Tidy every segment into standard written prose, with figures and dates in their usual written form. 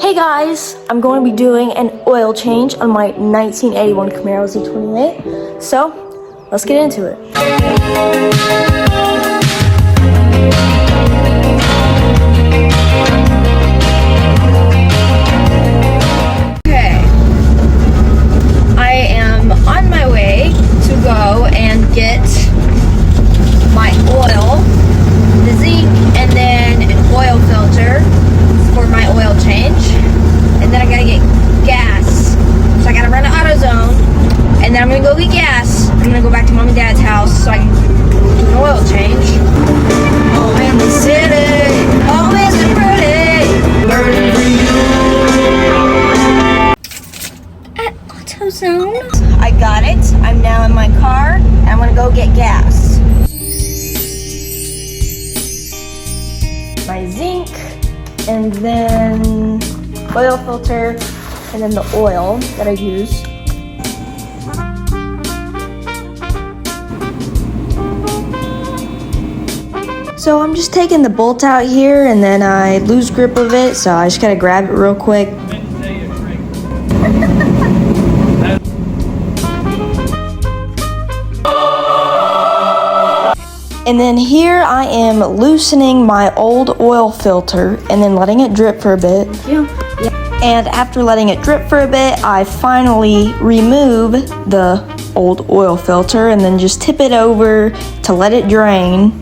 Hey guys, I'm going to be doing an oil change on my 1981 CAMARO Z-28. So, let's get into it. Okay, I am on my way to go and get my oil, the zinc, and then an oil filter for my oil change. And then I gotta get gas. So I gotta run to AutoZone, and then I'm gonna go get gas. I'm gonna go back to Mom and Dad's house so I can do an oil change. Oh, in the city, always so pretty. Burning for you. At AutoZone. I got it. I'm now in my car, and I'm gonna go get gas. My zinc, and then oil filter, and then the oil that I use. So I'm just taking the bolt out here, and then I lose grip of it, so I just gotta grab it real quick. And then here I am loosening my old oil filter and then letting it drip for a bit. And after letting it drip for a bit, I finally remove the old oil filter and then just tip it over to let it drain.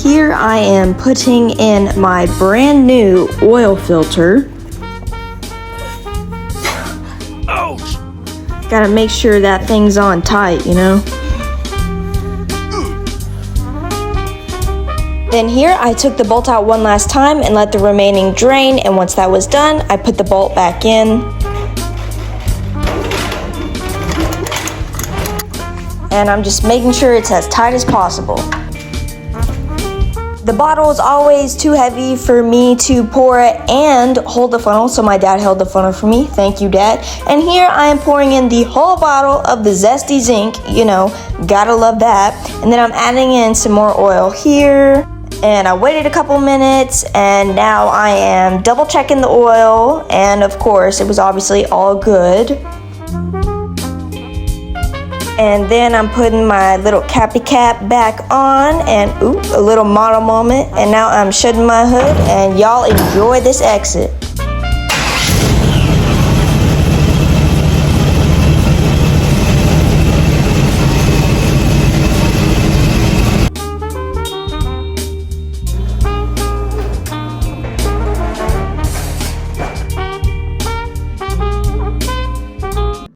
Here I am putting in my brand new oil filter. Ouch! Gotta make sure that thing's on tight, you know? Then here I took the bolt out one last time and let the remaining drain, and once that was done, I put the bolt back in. And I'm just making sure it's as tight as possible. The bottle is always too heavy for me to pour it and hold the funnel, so my dad held the funnel for me. Thank you, Dad. And here I am pouring in the whole bottle of the zesty zinc, you know, gotta love that. And then I'm adding in some more oil here. And I waited a couple minutes, and now I am double checking the oil, and of course it was obviously all good. And then I'm putting my little cappy cap back on, and ooh, a little model moment. And now I'm shutting my hood, and y'all enjoy this exit.